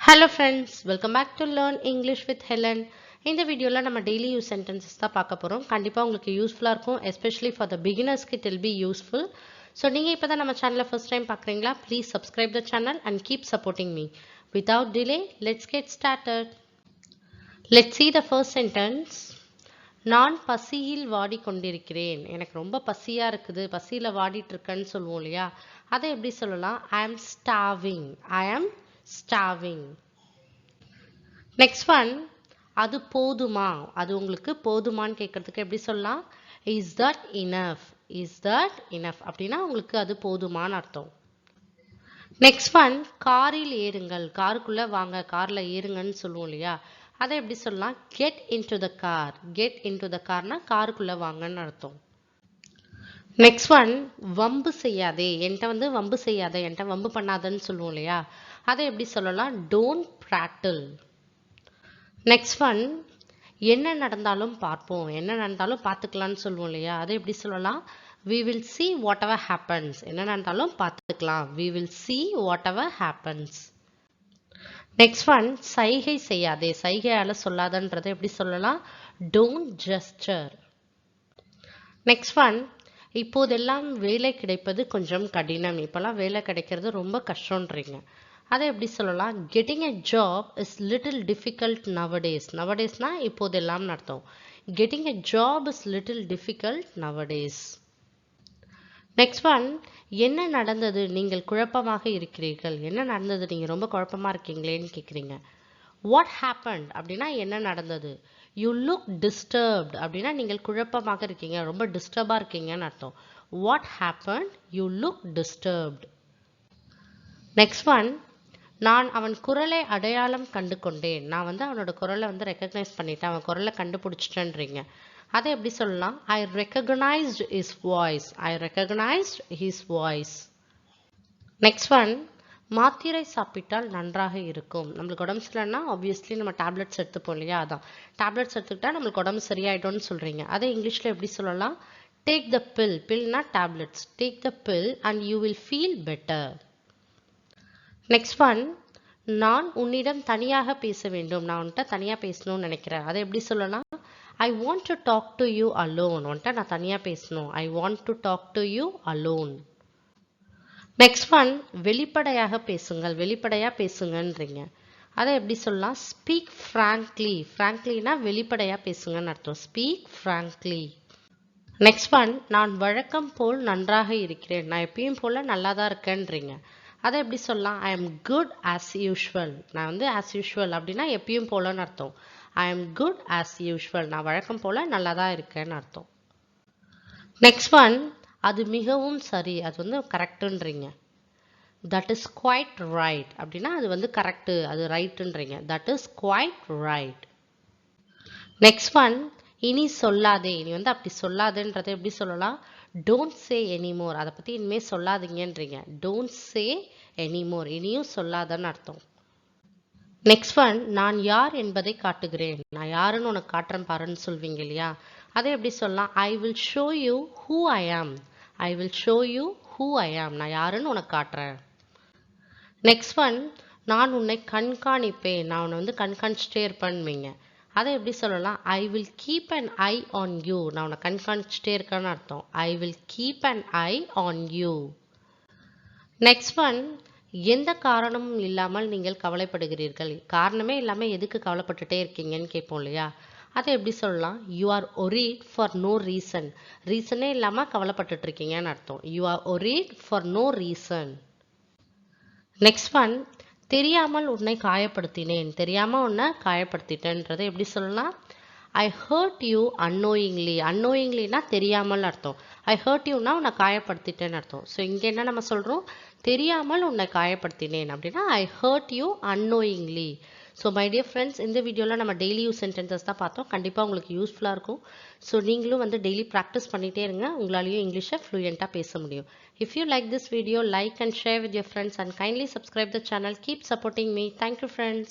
Hello friends, welcome back to Learn English with Helen. இந்த வீடியோல நம்ம daily use sentences தான் பார்க்க போறோம். கண்டிப்பா உங்களுக்கு யூஸ்ஃபுல்லா இருக்கும், especially for the beginners it will be useful. So நீங்க இப்பதான் நம்ம சேனலை first time பார்க்கறீங்களா? Please subscribe the channel and keep supporting me. Without delay, let's get started. Let's see the first sentence. நான் பசியில் வாடிக்கொண்டிருக்கிறேன். எனக்கு ரொம்ப பசியா இருக்குது, பசியில வாடிட்டு இருக்கேன்னு சொல்லுவோம் இல்லையா? அதை எப்படி சொல்லலாம்? I am starving. I am starving. Next one, அது போதுமா? அது உங்களுக்கு போதுமான்னு கேட்கறதுக்கு எப்படி சொல்லலாம்? Is that enough? Is that enough? அப்படின்னா உங்களுக்கு அது போதுமான்னு அர்த்தம். Next one, காரில் ஏறுங்கள். காருக்குள்ள வாங்க, கார்ல ஏறுங்கன்னு சொல்லுவோம் இல்லையா? அதை எப்படி சொல்லலாம்? Get into the car. Get into the carனா காருக்குள்ள வாங்கன்னு அர்த்தம். நெக்ஸ்ட் ஒன், வம்பு செய்யாதே. என்கிட்ட வம்பு செய்யாதே, என்கிட்ட வம்பு பண்ணாதன்னு சொல்லுவோம் இல்லையா? அதை எப்படி சொல்லலாம்? டோன்ட் பிராட்டில். நெக்ஸ்ட் ஒன், என்ன நடந்தாலும் பார்ப்போம், என்ன நடந்தாலும் பார்த்துக்கலாம்னு சொல்லுவோம் இல்லையா? அதை எப்படி சொல்லலாம்? we will see whatever happens. என்ன நடந்தாலும் பார்த்துக்கலாம். we will see whatever happens. Next one, சைகை செய்யாதே. சைகையால சொல்லாதன்றதை எப்படி சொல்லலாம்? Don't gesture. நெக்ஸ்ட் ஒன், இப்போதெல்லாம் வேலை கிடைப்பது கொஞ்சம் கடினம். இப்போல்லாம் வேலை கிடைக்கிறது ரொம்ப கஷ்டம்ன்றீங்க. அதை எப்படி சொல்லலாம்? Getting a job is little difficult nowadays. nowadaysனா இப்போதெல்லாம் அர்த்தம். Getting a job is little difficult nowadays. Next one, என்ன நடந்தது? நீங்கள் குழப்பமாக இருக்கிறீர்கள். என்ன நடந்தது? நீங்கள் ரொம்ப குழப்பமா இருக்கீங்களேன்னு கேட்குறீங்க. What happened? அப்படின்னா என்ன நடந்தது? You look disturbed. அப்படின்னா நீங்கள் குழப்பமாக இருக்கீங்க, ரொம்ப டிஸ்டர்பாக இருக்கீங்கன்னு அர்த்தம். What happened? You look disturbed. Next one, நான் அவன் குரலை அடையாளம் கண்டு கொண்டேன். நான் அவனோட குரலை ரெக்கக்னைஸ் பண்ணிட்டேன், அவன் குரலை கண்டுபிடிச்சிட்டேன்றீங்க. அதை எப்படி சொல்லலாம்? I recognized his voice. I recognized his voice. Next one, மாத்திரை சாப்பிட்டால் நன்றாக இருக்கும். நம்மளுக்கு உடம்பு சரியில்லைன்னா ஆப்வியஸ்லி நம்ம டேப்லெட்ஸ் எடுத்துப்போம் இல்லையா? அதான் டேப்லெட்ஸ் எடுத்துக்கிட்டா நம்மளுக்கு உடம்பு சரியாயிடும்னு சொல்றீங்க. அதை இங்கிலீஷ்ல எப்படி சொல்லலாம்? Take the pill. பில்னா tablets. Take the pill and you will feel better. Next one, நான் உன்னிடம் தனியாக பேச வேண்டும். நான் உன்கிட்ட தனியாக பேசணும்னு நினைக்கிறேன். அதை எப்படி சொல்லலாம்? I want to talk to you alone. உன்கிட்ட நான் தனியாக பேசணும். I want to talk to you alone. Next one, வெளிப்படையாக பேசுங்கள். வெளிப்படையாக பேசுங்கன்றீங்க. அதை எப்படி சொல்லலாம்? Speak frankly. ஃப்ராங்க்லினா வெளிப்படையாக பேசுங்கன்னு அர்த்தம். Speak frankly. நெக்ஸ்ட் ஒன், நான் வழக்கம் போல் நன்றாக இருக்கிறேன். நான் எப்பயும் போல் நல்லா தான் இருக்கேன்றீங்க. அதை எப்படி சொல்லலாம்? I am good as usual. நான் ஆஸ் யூஷுவல் அப்படின்னா எப்பயும் போலன்னு அர்த்தம். I am good as usual. நான் வழக்கம் போல் நல்லா தான் இருக்கேன்னு அர்த்தம். நெக்ஸ்ட் ஒன், அது மிகவும் சரி. அது கரெக்டுன்றீங்க. தட் இஸ் குவைட் ரைட் அப்படின்னா அது கரெக்டு, அது ரைட்டுன்றீங்க. That is quite right. Next one, இனி சொல்லாதே. இனி அப்படி சொல்லாதேன்றதை எப்படி சொல்லலாம்? Don't say anymore. அதை பற்றி இனிமேல் சொல்லாதீங்கன்றீங்க. Don't say anymore. இனியும் சொல்லாதன்னு அர்த்தம். நெக்ஸ்ட் ஒன், நான் யார் என்பதை காட்டுகிறேன். நான் யாருன்னு உனக்கு காட்டுறேன் பாருன்னு சொல்வீங்க இல்லையா? அதை எப்படி சொல்லலாம்? I will show you who I am. I will show you who I am. நான் யாருன்னு உனக்கு காட்டுறேன். நெக்ஸ்ட் ஒன், நான் உன்னை கண்காணிப்பேன். நான் உன்னை கண்காணிச்சுட்டே இருப்பேன்வீங்க. அதை எப்படி சொல்லலாம்? I will keep an I on you. நான் உன்னை கண்காணிச்சுட்டே இருக்கேன்னு அர்த்தம். I will keep an I on you. Next one, எந்த காரணமும் இல்லாமல் நீங்கள் கவலைப்படுகிறீர்கள். காரணமே இல்லாமல் எதுக்கு கவலைப்பட்டுட்டே இருக்கீங்கன்னு கேட்போம் இல்லையா? அதை எப்படி சொல்லலாம்? You are worried for no reason. ரீசனே இல்லாமல் கவலைப்பட்டுட்டு இருக்கீங்கன்னு அர்த்தம். You are worried for no reason. Next one, தெரியாமல் உன்னை காயப்படுத்தினேன். தெரியாமல் உன்னை காயப்படுத்திட்டேன்றதை எப்படி சொல்லலாம்? I hurt you annoyingly. அன்னோயிங்லினா தெரியாமல் அர்த்தம். ஐ ஹர்ட் யூனா உன்னை காயப்படுத்திட்டேன்னு அர்த்தம். ஸோ இங்கே என்ன நம்ம சொல்கிறோம்? தெரியாமல் உன்னை காயப்படுத்தினேன் அப்படின்னா ஐ hurt you annoyingly. So my dear friends, இந்த வீடியோவில் நம்ம டெய்லி யூஸ் சென்டென்சஸ் தான் பார்த்தோம். கண்டிப்பாக உங்களுக்கு யூஸ்ஃபுல்லாக இருக்கும். ஸோ நீங்களும் டெய்லி ப்ராக்டிஸ் பண்ணிகிட்டே இருங்க. உங்களாலேயும் இங்கிலீஷை ஃப்ளூயண்ட்டாக பேச முடியும். If you like this video, like and share with your friends and kindly subscribe the channel. Keep supporting me. Thank you friends.